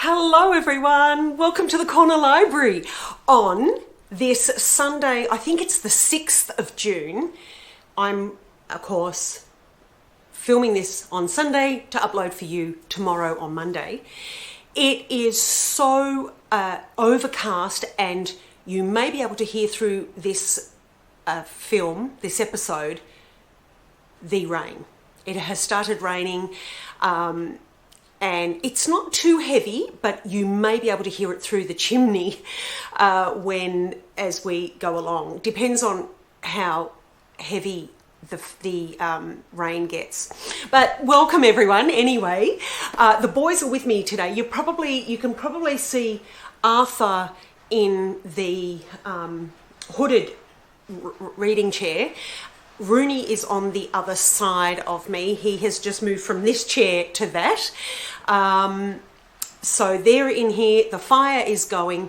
Hello everyone, welcome to the Corner Library. On this Sunday, I think it's the 6th of June, I'm of course filming this on Sunday to upload for you tomorrow on Monday. It is so overcast and you may be able to hear through this this episode, the rain. It has started raining. And it's not too heavy, but you may be able to hear it through the chimney as we go along. Depends on how heavy the rain gets. But welcome everyone anyway. The boys are with me today. You can probably see Arthur in the hooded reading chair. Rooney is on the other side of me. He has just moved from this chair to that. So they're in here. The fire is going.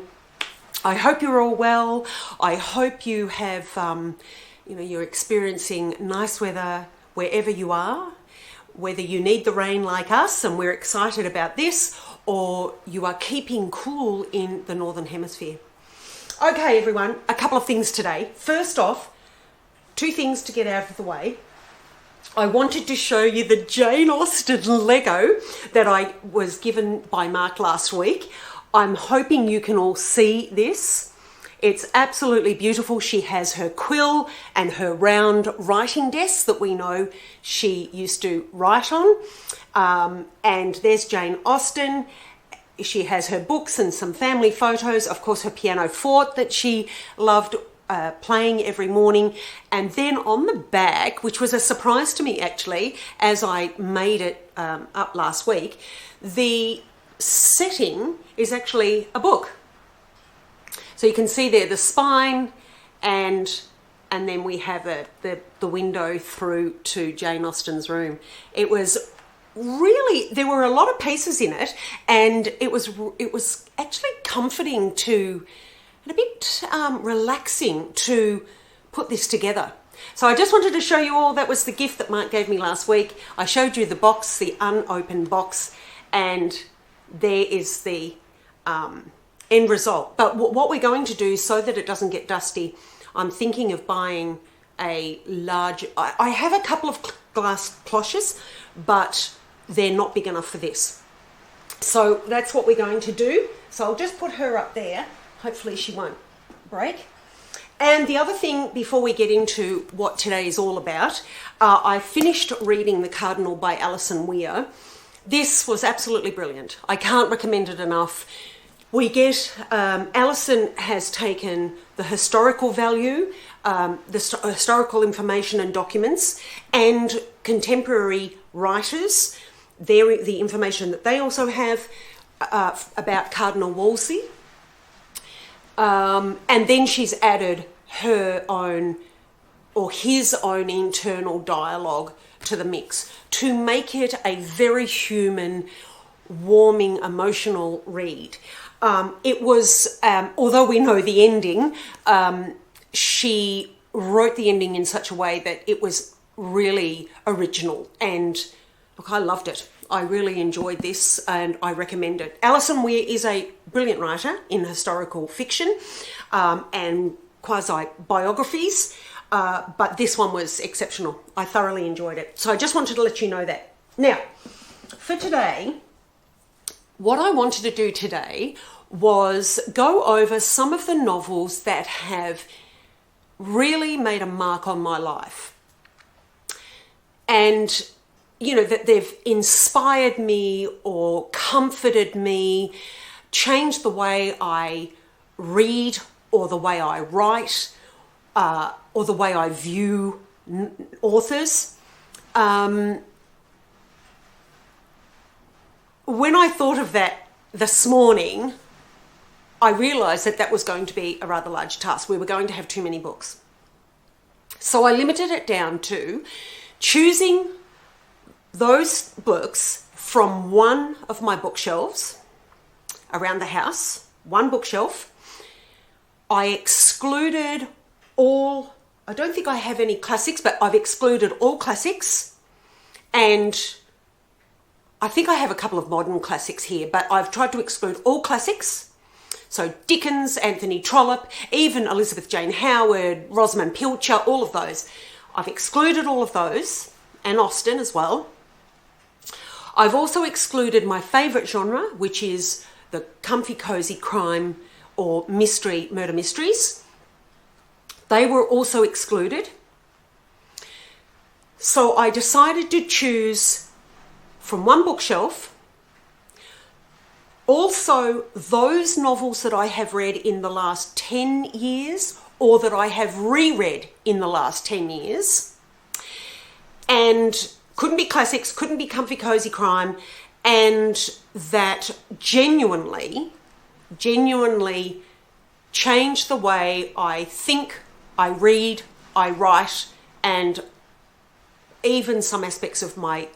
I hope you're all well. I hope you have, you're experiencing nice weather wherever you are, whether you need the rain like us and we're excited about this, or you are keeping cool in the Northern Hemisphere. Okay, everyone, a couple of things today. First off, two things to get out of the way. I wanted to show you the Jane Austen Lego that I was given by Mark last week. I'm hoping you can all see this. It's absolutely beautiful. She has her quill and her round writing desk that we know she used to write on. And there's Jane Austen. She has her books and some family photos. Of course, her pianoforte that she loved playing every morning. And then on the back, which was a surprise to me actually, as I made it up last week, the setting is actually a book. So you can see there the spine and then we have the window through to Jane Austen's room. It was really, there were a lot of pieces in it, and it was actually comforting to and a bit relaxing to put this together. So I just wanted to show you all. That was the gift that Mark gave me last week. I showed you the box, the unopened box, and there is the end result. But what we're going to do so that it doesn't get dusty, I'm thinking of buying a large, I have a couple of glass cloches, but they're not big enough for this. So that's what we're going to do. So I'll just put her up there. Hopefully she won't break. And the other thing, before we get into what today is all about, I finished reading The Cardinal by Alison Weir. This was absolutely brilliant. I can't recommend it enough. We get, Alison has taken the historical value, the historical information and documents, and contemporary writers, the information that they also have about Cardinal Wolsey. And then she's added her own or his own internal dialogue to the mix to make it a very human, warming, emotional read. It was, although we know the ending, she wrote the ending in such a way that it was really original. And look, I loved it. I really enjoyed this and I recommend it. Alison Weir is a brilliant writer in historical fiction and quasi-biographies, but this one was exceptional. I thoroughly enjoyed it. So I just wanted to let you know that. Now, for today, what I wanted to do today was go over some of the novels that have really made a mark on my life. And that they've inspired me or comforted me, changed the way I read or the way I write or the way I view authors. When I thought of that this morning, I realised that was going to be a rather large task. We were going to have too many books. So I limited it down to choosing those books from one of my bookshelves around the house, one bookshelf. I excluded all, I don't think I have any classics, but I've excluded all classics and I think I have a couple of modern classics here, but I've tried to exclude all classics. So Dickens, Anthony Trollope, even Elizabeth Jane Howard, Rosamund Pilcher, all of those. I've excluded all of those, and Austen as well. I've also excluded my favourite genre, which is the comfy, cosy crime or mystery, murder mysteries. They were also excluded. So I decided to choose from one bookshelf also those novels that I have read in the last 10 years or that I have reread in the last 10 years. And couldn't be classics, couldn't be comfy, cozy crime, and that genuinely changed the way I think, I read, I write, and even some aspects of my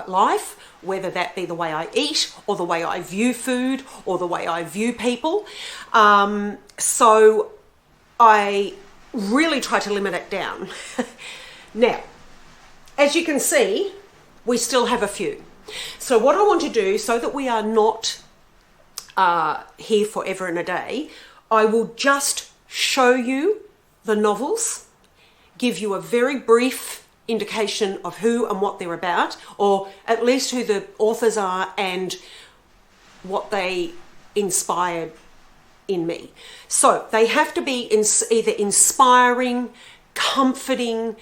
life, whether that be the way I eat or the way I view food or the way I view people. So I really try to limit it down. Now, as you can see, we still have a few. So what I want to do, so that we are not here forever and a day, I will just show you the novels, give you a very brief indication of who and what they're about, or at least who the authors are and what they inspired in me. So they have to be either inspiring, comforting,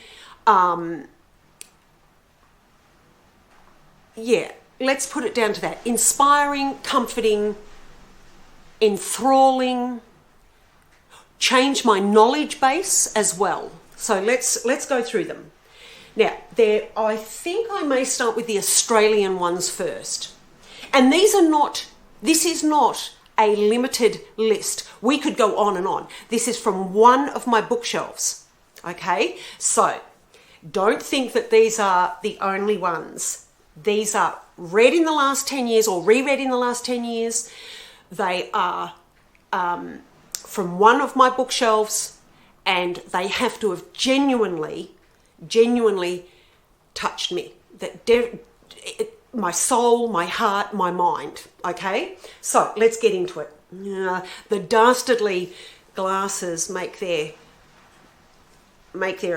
yeah, let's put it down to that. Inspiring, comforting, enthralling, change my knowledge base as well. So let's go through them. Now, I think I may start with the Australian ones first. And this is not a limited list. We could go on and on. This is from one of my bookshelves. Okay? So, don't think that these are the only ones. These are read in the last 10 years or reread in the last 10 years. They are from one of my bookshelves, and they have to have genuinely touched me. My soul, my heart, my mind. Okay? So, let's get into it. The dastardly glasses make their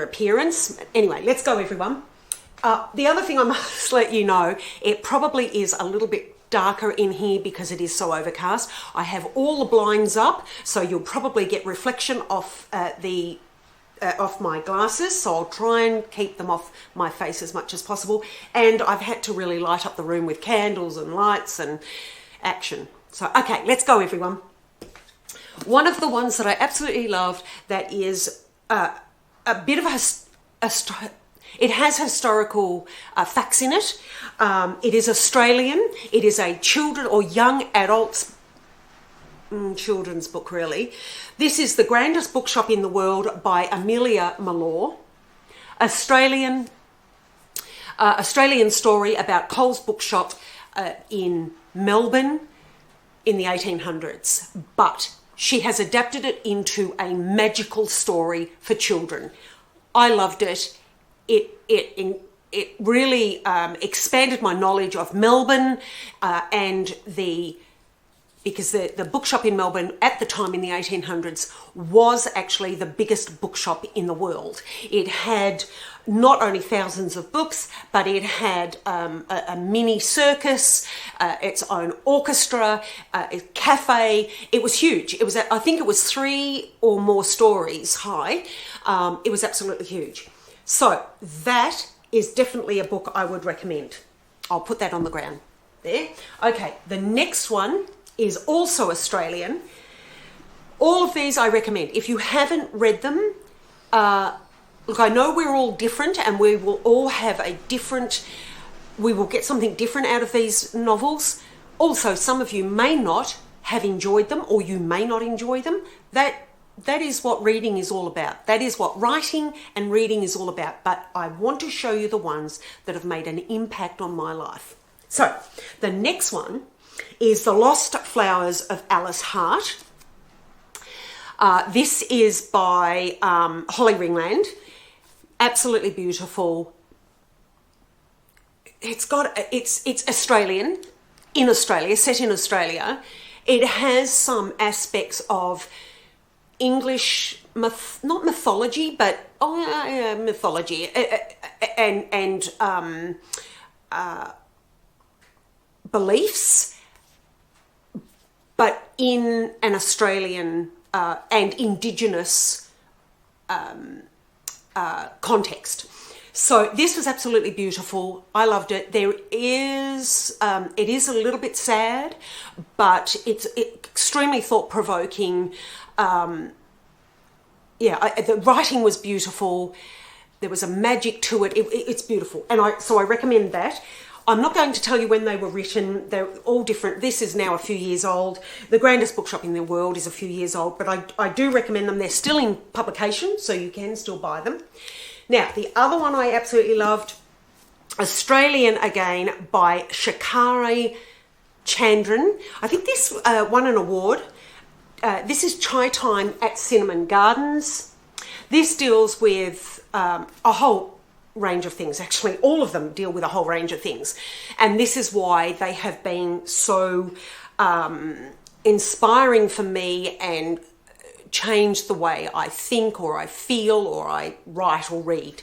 appearance. Anyway, let's go, everyone. The other thing I must let you know, it probably is a little bit darker in here because it is so overcast. I have all the blinds up, so you'll probably get reflection off off my glasses, so I'll try and keep them off my face as much as possible. And I've had to really light up the room with candles and lights and action. So, okay, let's go, everyone. One of the ones that I absolutely loved that is a bit of it has historical facts in it. It is Australian. It is a children or young adults children's book, really. This is The Grandest Bookshop in the World by Amelia Malloy. Australian story about Coles Bookshop in Melbourne in the 1800s. But she has adapted it into a magical story for children. I loved it. It really expanded my knowledge of Melbourne because the bookshop in Melbourne at the time in the 1800s was actually the biggest bookshop in the world. It had not only thousands of books, but it had a mini circus, its own orchestra, a cafe. It was huge. It was, I think it was 3 or more stories high. It was absolutely huge. So that is definitely a book I would recommend. I'll put that on the ground there. Okay, the next one is also Australian. All of these I recommend. If you haven't read them, look, I know we're all different and we will all have we will get something different out of these novels. Also, some of you may not have enjoyed them or you may not enjoy them. That is what reading is all about. That is what writing and reading is all about. But I want to show you the ones that have made an impact on my life. So, the next one is The Lost Flowers of Alice Hart. This is by Holly Ringland. Absolutely beautiful. it's Australian, in Australia, set in Australia. It has some aspects of English, not mythology, but mythology, and beliefs, but in an Australian and Indigenous context. So this was absolutely beautiful. I loved it. It is a little bit sad, but it's extremely thought-provoking. The writing was beautiful. There was a magic to it. It's beautiful, and so I recommend that. I'm not going to tell you when they were written. They're all different. This is now a few years old. The Grandest Bookshop in the World is a few years old, but I do recommend them. They're still in publication, so you can still buy them. Now, the other one I absolutely loved, Australian again, by Shakari Chandran. I think this won an award. This is Chai Time at Cinnamon Gardens. This deals with a whole range of things. Actually, all of them deal with a whole range of things. And this is why they have been so inspiring for me and changed the way I think or I feel or I write or read.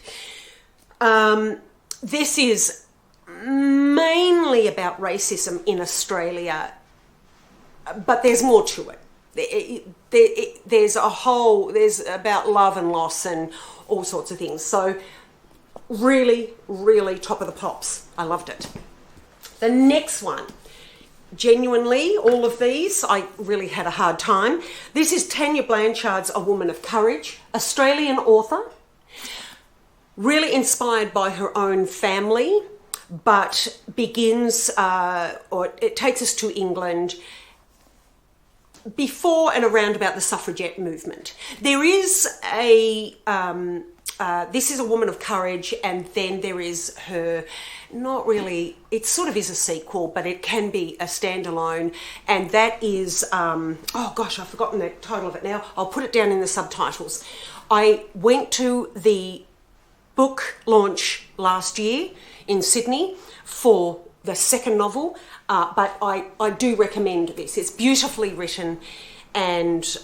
This is mainly about racism in Australia, but there's more to it. There's about love and loss and all sorts of things. So really, really top of the pops. I loved it. The next one, genuinely, all of these, I really had a hard time. This is Tanya Blanchard's A Woman of Courage, Australian author, really inspired by her own family, but begins, or it takes us to England before and around about the suffragette movement. There is this is A Woman of Courage, and then there is her, not really, it sort of is a sequel, but it can be a standalone, and that is, oh gosh, I've forgotten the title of it now. I'll put it down in the subtitles. I went to the book launch last year in Sydney for the second novel, but I do recommend this. It's beautifully written and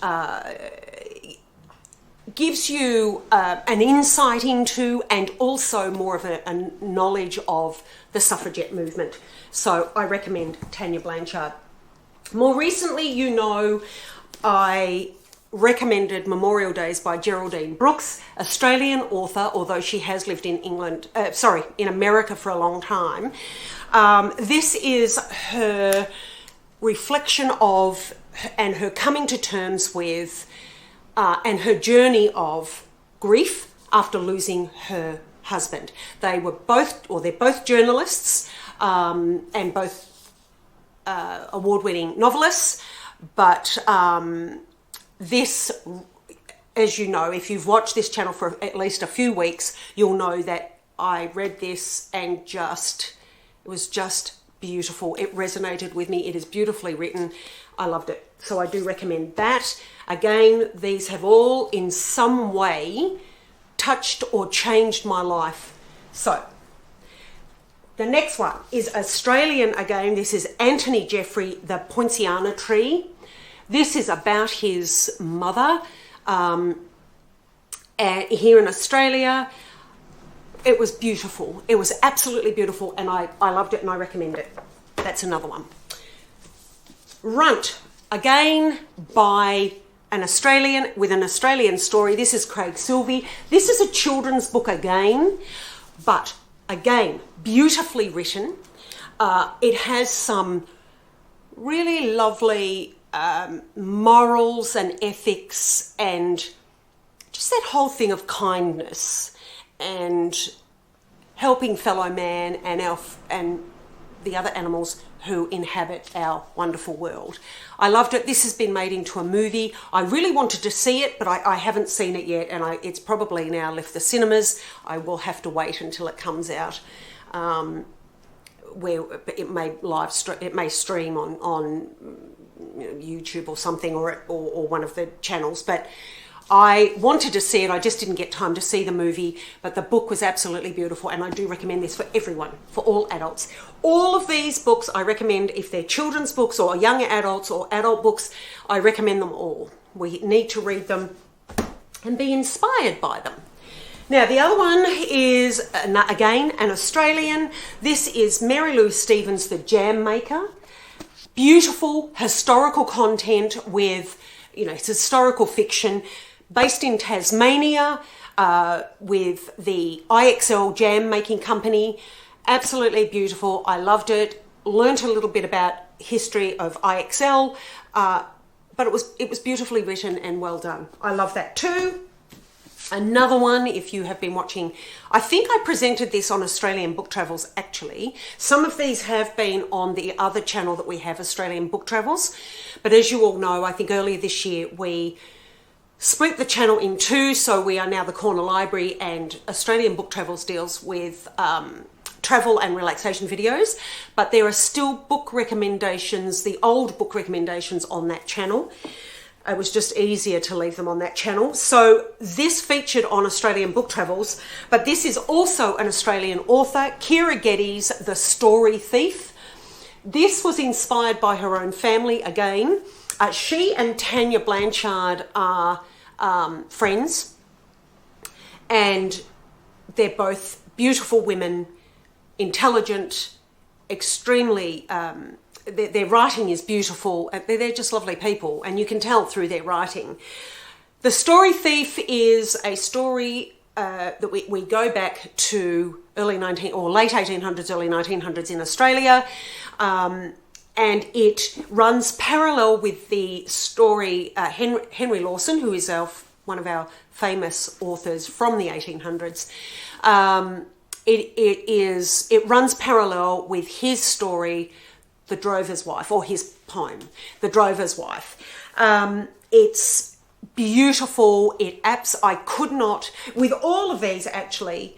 gives you an insight into and also more of a knowledge of the suffragette movement. So I recommend Tanya Blanchard. More recently, I recommended Memorial Days by Geraldine Brooks, Australian author, although she has lived in in America for a long time. This is her reflection of and her coming to terms with and her journey of grief after losing her husband. They're both journalists and both award-winning novelists, but this, as you know, if you've watched this channel for at least a few weeks, you'll know that I read this and it was just beautiful. It resonated with me. It is beautifully written. I loved it. So I do recommend that. Again, these have all in some way touched or changed my life. So the next one is Australian again. This is Anthony Jeffrey, The Poinciana Tree. This is about his mother here in Australia. It was beautiful. It was absolutely beautiful, and I loved it and I recommend it. That's another one. Runt, again by an Australian with an Australian story. This is Craig Silvey. This is a children's book again, but again, beautifully written. It has some really lovely morals and ethics and just that whole thing of kindness and helping fellow man and the other animals who inhabit our wonderful world. I loved it. This has been made into a movie. I really wanted to see it, but I haven't seen it yet, and it's probably now left the cinemas. I will have to wait until it comes out, where it may stream on YouTube or something, or one of the channels. But I wanted to see it, I just didn't get time to see the movie, but the book was absolutely beautiful, and I do recommend this for everyone, for all adults. All of these books I recommend, if they're children's books or young adults or adult books, I recommend them all. We need to read them and be inspired by them. Now, the other one is, again, an Australian. This is Mary Lou Stevens, The Jam Maker. Beautiful historical content with, it's historical fiction based in Tasmania with the IXL jam making company. Absolutely beautiful. I loved it. Learnt a little bit about history of IXL, but it was beautifully written and well done. I love that too. Another one, if you have been watching, I think I presented this on Australian Book Travels actually. Some of these have been on the other channel that we have, Australian Book Travels. But as you all know, I think earlier this year we split the channel in two, so we are now the Corner Library, and Australian Book Travels deals with travel and relaxation videos, but there are still book recommendations, the old book recommendations on that channel. It was just easier to leave them on that channel. So this featured on Australian Book Travels, but this is also an Australian author, Kira Geddes' The Story Thief. This was inspired by her own family again. She and Tanya Blanchard are friends, and they're both beautiful women, intelligent, extremely... Their writing is beautiful. They're just lovely people, and you can tell through their writing. The Story Thief is a story that we go back to late 1800s, early 1900s in Australia, and it runs parallel with the story Henry Lawson, who is one of our famous authors from the 1800s. It runs parallel with his story, The Drover's Wife, or his poem, The Drover's Wife. It's beautiful. I could not, with all of these actually,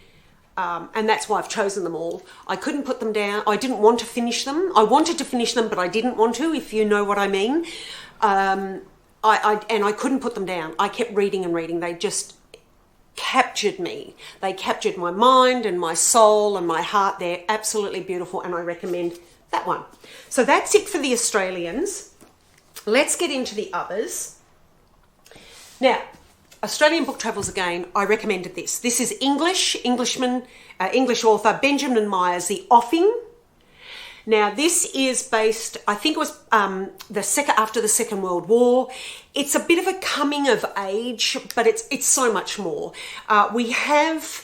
and that's why I've chosen them all, I couldn't put them down. I didn't want to finish them. I wanted to finish them, but I didn't want to, if you know what I mean. And I couldn't put them down. I kept reading and reading. They just captured me. They captured my mind and my soul and my heart. They're absolutely beautiful, and I recommend that one. So that's it for the Australians. Let's get into the others. Now, Australian Book Travels again, I recommended this. This is English author Benjamin Myers, The Offing. Now, this is based, I think it was after the Second World War. It's a bit of a coming of age, but it's so much more. We have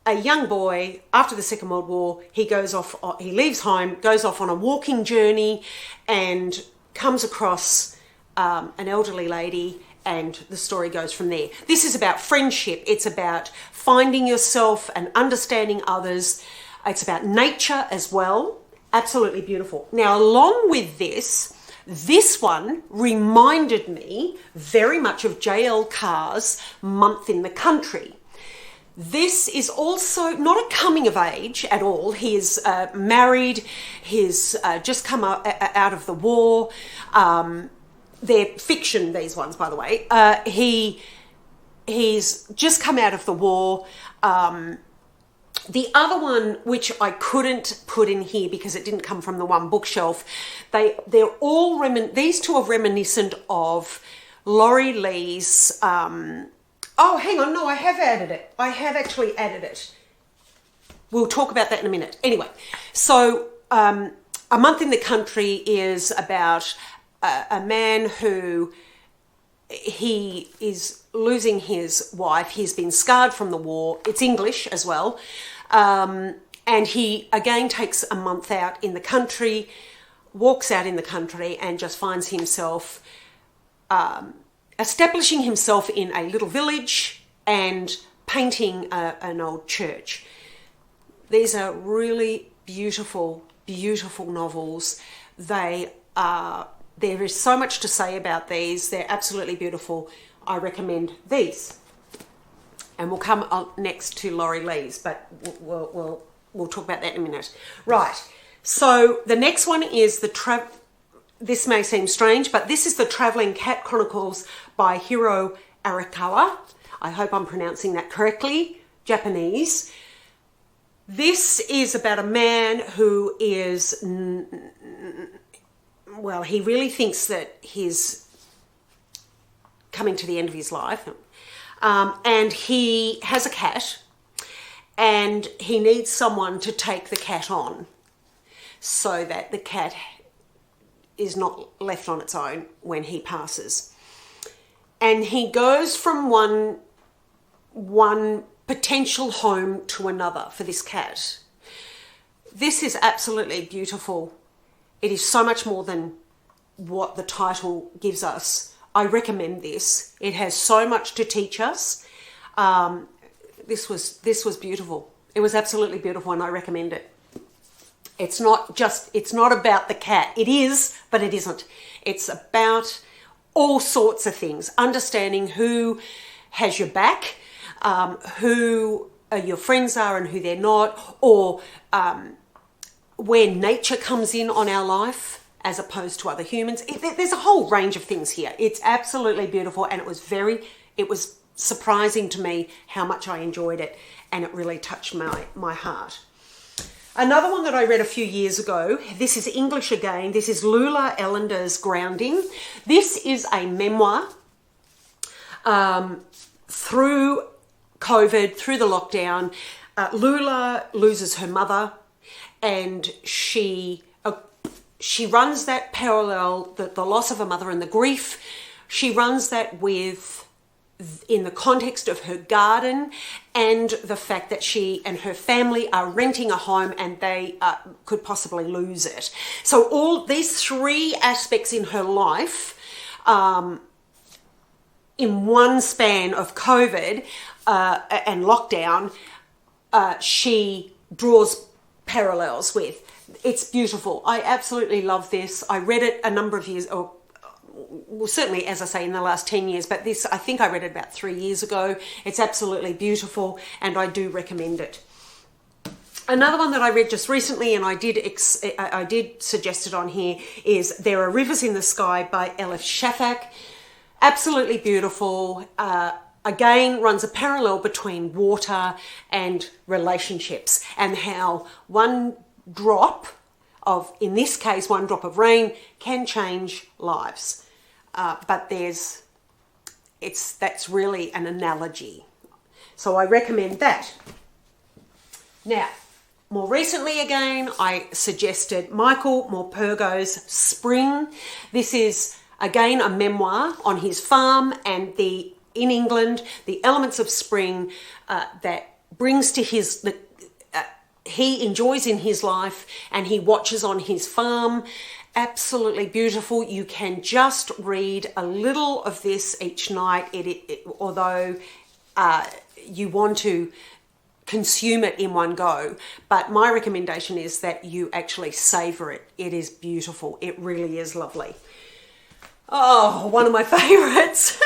a young boy after the Second World War. He leaves home, goes off on a walking journey, and comes across an elderly lady, and the story goes from there. This is about friendship. It's about finding yourself and understanding others. It's about nature as well. Absolutely beautiful. Now, along with this one reminded me very much of J.L. Carr's Month in the Country. This is also not a coming of age at all. He is married. He's just come out of the war. They're fiction, these ones, by the way. He's just come out of the war. The other one, which I couldn't put in here because it didn't come from the one bookshelf, they're all these two are reminiscent of Laurie Lee's. Oh, hang on, no, I have added it. I have actually added it. We'll talk about that in a minute. Anyway, so A Month in the Country is about a man who he is losing his wife. He's been scarred from the war. It's English as well. And he again takes a month out in the country, walks out in the country, and just finds himself establishing himself in a little village and painting an old church. These are really beautiful, beautiful novels. There is so much to say about these. They're absolutely beautiful. I recommend these. And we'll come next to Laurie Lee's, but we'll talk about that in a minute. Right, so the next one is this may seem strange, but this is the Travelling Cat Chronicles by Hiro Arakawa. I hope I'm pronouncing that correctly, Japanese. This is about a man who is, well, he really thinks that he's coming to the end of his life. And he has a cat, and he needs someone to take the cat on so that the cat is not left on its own when he passes. And he goes from one potential home to another for this cat. This is absolutely beautiful. It is so much more than what the title gives us. I recommend this. It has so much to teach us. This was beautiful. It was absolutely beautiful, and I recommend it. It's not about the cat. It is, but it isn't. It's about all sorts of things. Understanding who has your back, who your friends are and who they're not, or where nature comes in on our life as opposed to other humans. There's a whole range of things here. It's absolutely beautiful, and it was surprising to me how much I enjoyed it, and it really touched my heart. Another one that I read a few years ago, this is English again. This is Lula Ellender's Grounding. This is a memoir through COVID, through the lockdown. Lula loses her mother, and she runs that parallel, the loss of her mother and the grief. She runs that in the context of her garden and the fact that she and her family are renting a home and they could possibly lose it. So all these three aspects in her life, in one span of COVID and lockdown, she draws parallels with. It's beautiful. I absolutely love this. I read it a number of years, or well, certainly, as I say, in the last 10 years, but this, I think I read it about 3 years ago. It's absolutely beautiful, and I do recommend it. Another one that I read just recently, and I did suggest it on here, is There Are Rivers in the Sky by Elif Shafak. Absolutely beautiful. Again, runs a parallel between water and relationships, and how one drop of, in this case, one drop of rain can change lives. But that's really an analogy. So I recommend that. Now, more recently again, I suggested Michael Morpurgo's Spring. This is, again, a memoir on his farm and in England, the elements of spring that brings to he enjoys in his life and he watches on his farm. Absolutely beautiful. You can just read a little of this each night, although you want to consume it in one go. But my recommendation is that you actually savor it. It is beautiful. It really is lovely. Oh, one of my favorites.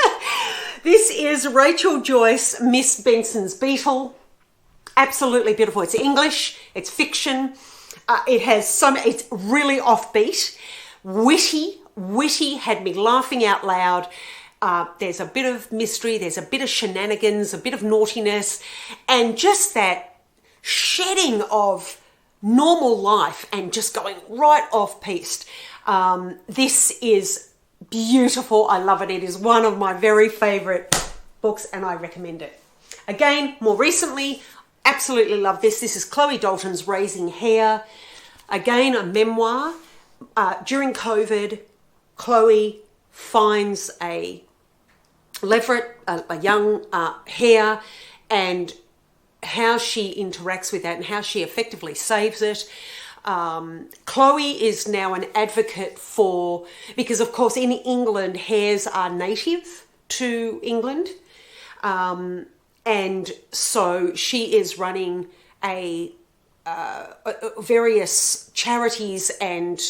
This is Rachel Joyce, Miss Benson's Beetle. Absolutely beautiful. It's English, it's fiction. It's really offbeat, witty, had me laughing out loud. There's a bit of mystery, there's a bit of shenanigans, a bit of naughtiness, and just that shedding of normal life and just going right off piste. This is beautiful. I love it. It is one of my very favorite books, and I recommend it. Again, more recently, absolutely love this. This is Chloe Dalton's Raising Hare. Again, a memoir. During COVID, Chloe finds a leveret, a young hare, and how she interacts with that and how she effectively saves it. Chloe is now an advocate because of course in England, hares are native to England. And so she is running various charities and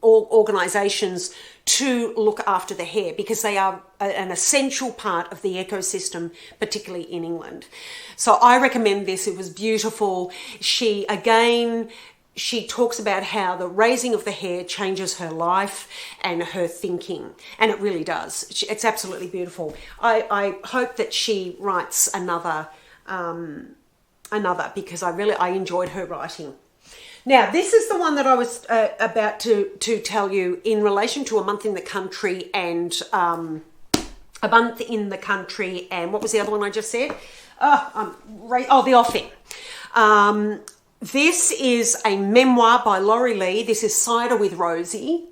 organisations to look after the hare, because they are an essential part of the ecosystem, particularly in England. So I recommend this. It was beautiful. She she talks about how the raising of the hair changes her life and her thinking, and it really does. It's absolutely beautiful. I hope that she writes another because I enjoyed her writing. Now, this is the one that I was about to tell you in relation to A Month in the Country and A Month in the Country, and what was the other one I just said? The Offing. This is a memoir by Laurie Lee. This is Cider with Rosie.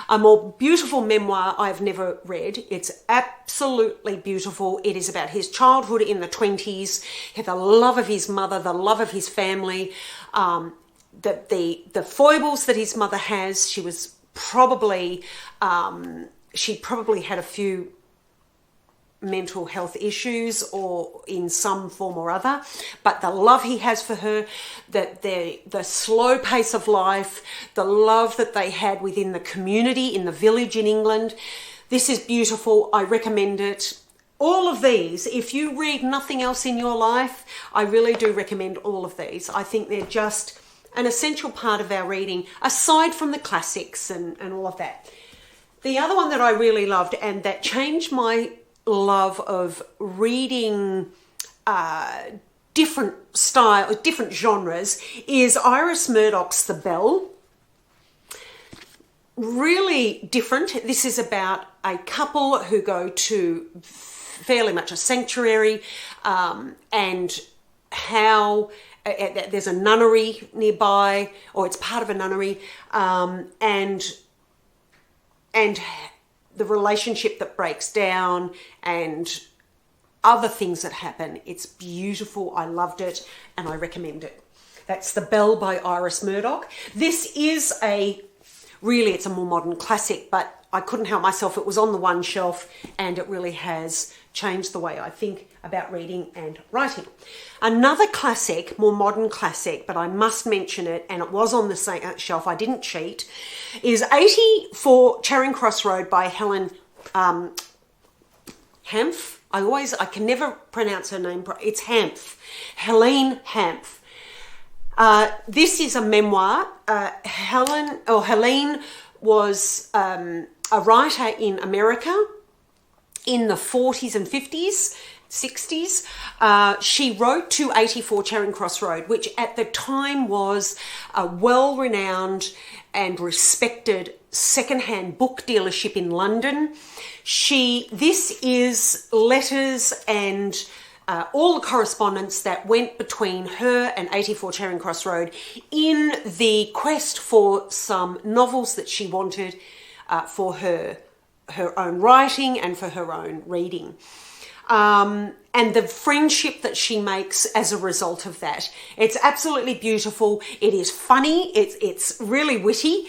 A more beautiful memoir I've never read. It's absolutely beautiful. It is about his childhood in the 20s, the love of his mother, the love of his family, the foibles that his mother has. She was probably, she probably had a few mental health issues or in some form or other, but the love he has for her, that the slow pace of life, the love that they had within the community in the village in England. This is beautiful. I recommend it. All of these, if you read nothing else in your life, I really do recommend all of these. I think they're just an essential part of our reading, aside from the classics and all of that. The other one that I really loved and that changed my love of reading different genres is Iris Murdoch's The Bell. Really different. This is about a couple who go to fairly much a sanctuary and how there's a nunnery nearby, or it's part of a nunnery, and the relationship that breaks down and other things that happen. It's beautiful. I loved it and I recommend it. That's The Bell by Iris Murdoch. This is it's a more modern classic, but I couldn't help myself. It was on the one shelf and it really has changed the way I think about reading and writing. Another classic, more modern classic, but I must mention it, and it was on the same shelf, I didn't cheat, is 84 Charing Cross Road by Helen Hanff. I can never pronounce her name. It's Hanff. Helene Hanff. This is a memoir. Helene was a writer in America in the 40s and 50s, 60s. She wrote to 84 Charing Cross Road, which at the time was a well-renowned and respected second-hand book dealership in London. This is letters and all the correspondence that went between her and 84 Charing Cross Road in the quest for some novels that she wanted for her own writing and for her own reading. And the friendship that she makes as a result of that. It's absolutely beautiful. It is funny. It's really witty.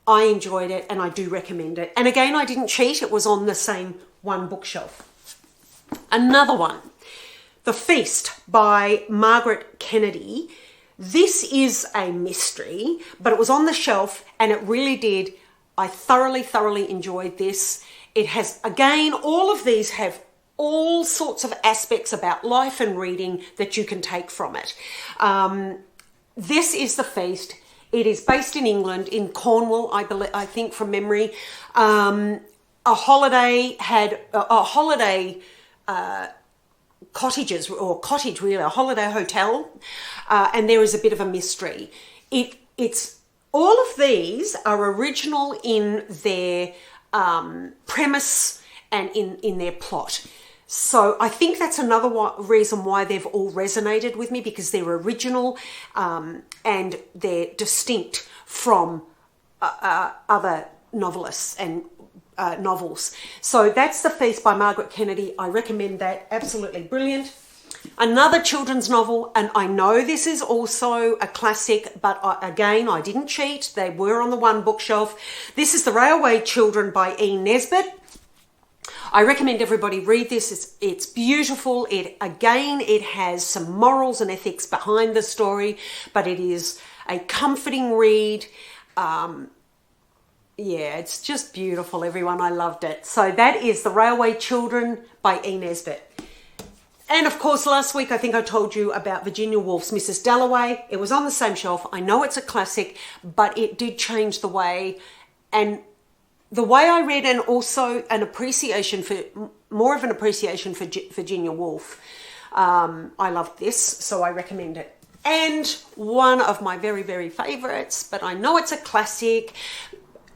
I enjoyed it and I do recommend it. And again, I didn't cheat. It was on the same one bookshelf. Another one, The Feast by Margaret Kennedy. This is a mystery, but it was on the shelf and it really did. I thoroughly enjoyed this. It has, again, all of these have all sorts of aspects about life and reading that you can take from it. This is The Feast. It is based in England, in Cornwall, I think from memory. A holiday hotel, and there is a bit of a mystery. It's all of these are original in their premise and in their plot. So I think that's another reason why they've all resonated with me, because they're original and they're distinct from other novelists and novels. So that's The Feast by Margaret Kennedy. I recommend that. Absolutely brilliant. Another children's novel, and I know this is also a classic, but again, I didn't cheat. They were on the one bookshelf. This is The Railway Children by E. Nesbitt. I recommend everybody read this. It's beautiful. It has some morals and ethics behind the story, but it is a comforting read. It's just beautiful, everyone. I loved it. So that is The Railway Children by E. Nesbitt. And of course, last week, I think I told you about Virginia Woolf's Mrs. Dalloway. It was on the same shelf. I know it's a classic, but it did change the way I read, and also more of an appreciation for Virginia Woolf. I loved this, so I recommend it. And one of my very, very favourites, but I know it's a classic.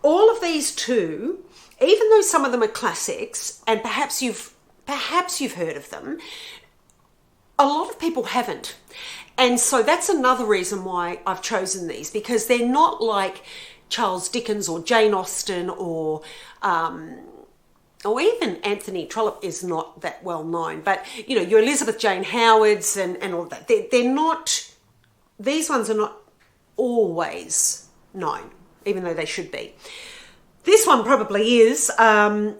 All of these two, even though some of them are classics, and perhaps you've heard of them, a lot of people haven't. And so that's another reason why I've chosen these, because they're not like Charles Dickens or Jane Austen or even Anthony Trollope is not that well known. But, you know, your Elizabeth Jane Howards and all that, they're not, these ones are not always known, even though they should be. This one probably is.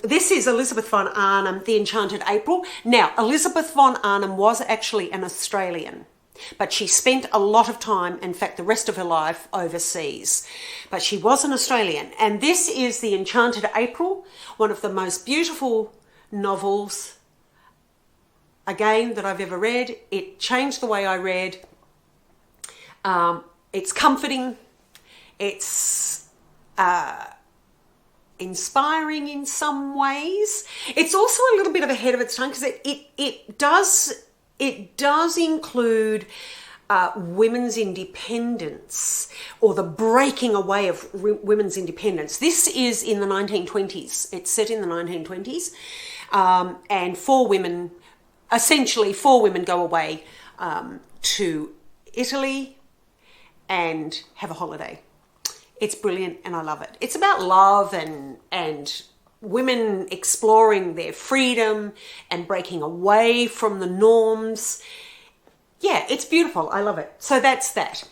This is Elizabeth von Arnim, The Enchanted April. Now, Elizabeth von Arnim was actually an Australian, but she spent a lot of time, in fact, the rest of her life, overseas. But she was an Australian. And this is The Enchanted April, one of the most beautiful novels, again, that I've ever read. It changed the way I read. It's comforting. It's inspiring in some ways. It's also a little bit of ahead of its time, because it does include women's independence, or the breaking away of women's independence. This is in the 1920s. It's set in the 1920s, and four women go away to Italy and have a holiday. It's brilliant and I love it. It's about love and women exploring their freedom and breaking away from the norms. Yeah, it's beautiful. I love it. So that's that.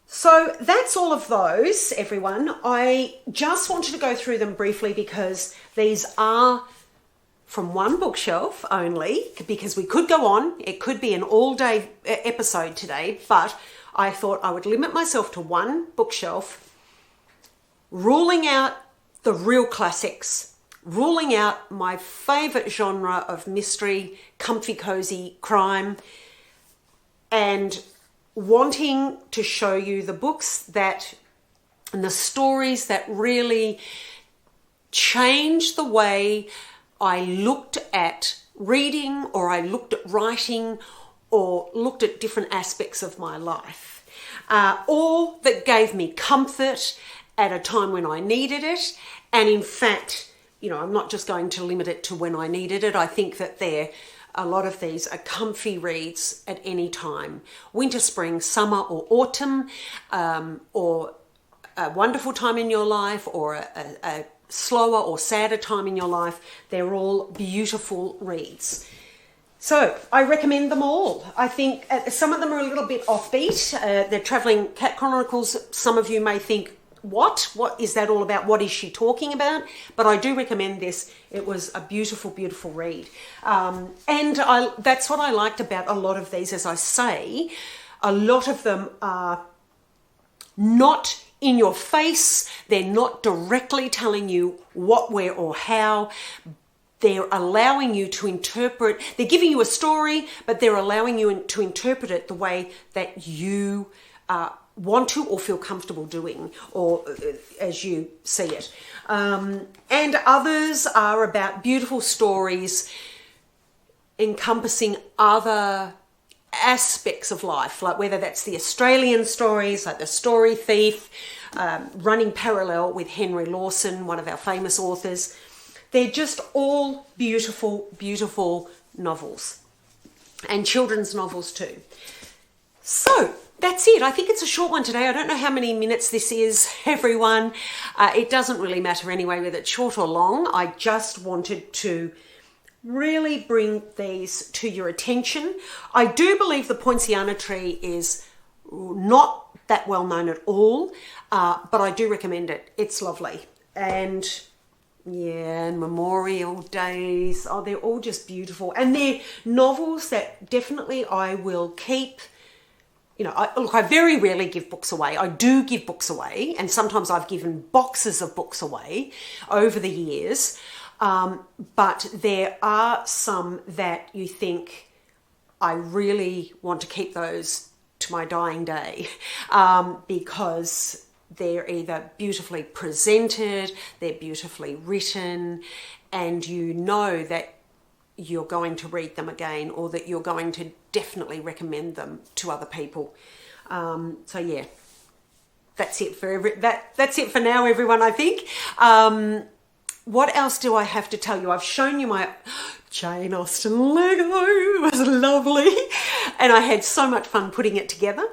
So that's all of those, everyone. I just wanted to go through them briefly because these are from one bookshelf only, because we could go on. It could be an all-day episode today, but I thought I would limit myself to one bookshelf, ruling out the real classics, ruling out my favourite genre of mystery, comfy, cozy crime, and wanting to show you the books and the stories that really changed the way I looked at reading, or I looked at writing, or looked at different aspects of my life, or that gave me comfort at a time when I needed it. And in fact, you know, I'm not just going to limit it to when I needed it. I think that a lot of these are comfy reads at any time. Winter, spring, summer, or autumn, or a wonderful time in your life, or a slower or sadder time in your life. They're all beautiful reads. So I recommend them all. I think some of them are a little bit offbeat. They're Travelling Cat Chronicles. Some of you may think, what is that all about? What is she talking about? But I do recommend this. It was a beautiful, beautiful read. That's what I liked about a lot of these. As I say, a lot of them are not in your face. They're not directly telling you what, where, or how. They're allowing you to interpret. They're giving you a story, but they're allowing you to interpret it the way that you want to or feel comfortable doing, or as you see it. And others are about beautiful stories encompassing other aspects of life, like whether that's the Australian stories, like The Story Thief, running parallel with Henry Lawson, one of our famous authors. They're just all beautiful, beautiful novels, and children's novels too. So that's it. I think it's a short one today. I don't know how many minutes this is, everyone. It doesn't really matter anyway whether it's short or long. I just wanted to really bring these to your attention. I do believe the Poinciana tree is not that well known at all, but I do recommend it. It's lovely. And yeah, and Memorial Days. Oh, they're all just beautiful. And they're novels that definitely I will keep. You know, I very rarely give books away. I do give books away, and sometimes I've given boxes of books away over the years. But there are some that you think, I really want to keep those to my dying day, because they're either beautifully presented, they're beautifully written, and you know that you're going to read them again, or that you're going to definitely recommend them to other people. So yeah, that's it for that's it for now, everyone, I think. What else do I have to tell you? I've shown you my Jane Austen Lego. It was lovely. And I had so much fun putting it together.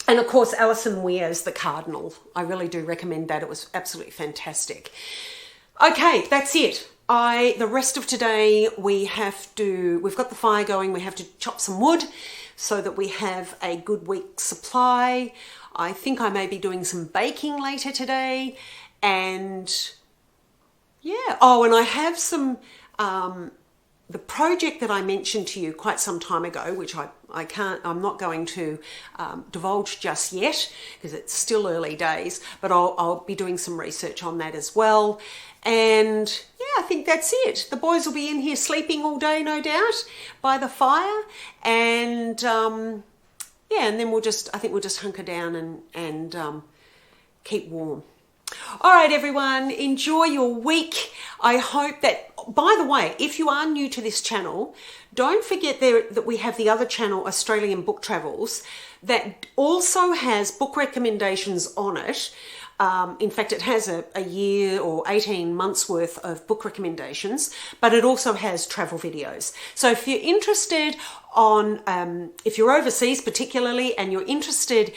And of course, Alison Weir's The Cardinal. I really do recommend that. It was absolutely fantastic. Okay, that's it. The rest of today, we've got the fire going. We have to chop some wood so that we have a good week's supply. I think I may be doing some baking later today. And yeah, oh, and I have some, the project that I mentioned to you quite some time ago, which I'm not going to divulge just yet because it's still early days, but I'll be doing some research on that as well. And yeah, I think that's it. The boys will be in here sleeping all day, no doubt, by the fire. And yeah, and then I think we'll just hunker down and keep warm. All right, everyone, enjoy your week. I hope that, by the way, if you are new to this channel, don't forget that we have the other channel, Australian Book Travels, that also has book recommendations on it. In fact, it has a year or 18 months worth of book recommendations, but it also has travel videos. So if you're interested if you're overseas particularly, and you're interested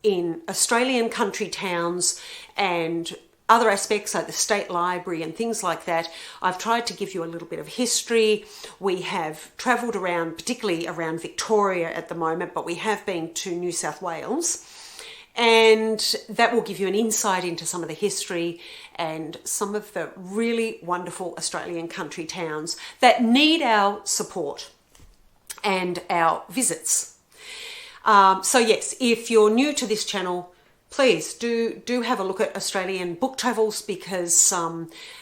in Australian country towns and other aspects like the State Library and things like that, I've tried to give you a little bit of history. We have travelled around, particularly around Victoria at the moment, but we have been to New South Wales. And that will give you an insight into some of the history and some of the really wonderful Australian country towns that need our support and our visits. So yes, if you're new to this channel, please do have a look at Australian Book Travels, because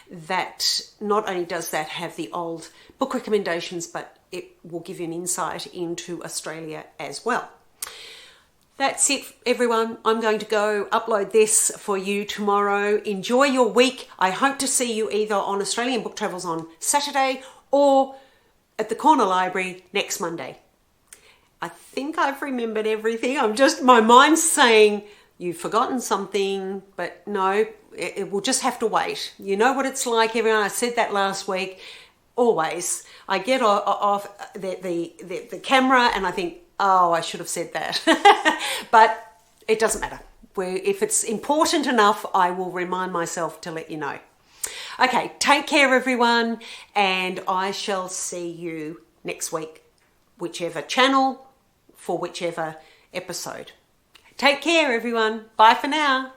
that not only does that have the old book recommendations, but it will give you an insight into Australia as well. That's it, everyone. I'm going to go upload this for you tomorrow. Enjoy your week. I hope to see you either on Australian Book Travels on Saturday or at the Corner Library next Monday. I think I've remembered everything. My mind's saying you've forgotten something, but no, it will just have to wait. You know what it's like, everyone. I said that last week. Always, I get off the camera and I think, oh, I should have said that. But it doesn't matter. If it's important enough, I will remind myself to let you know. Okay, take care, everyone, and I shall see you next week, whichever channel, for whichever episode. Take care, everyone. Bye for now.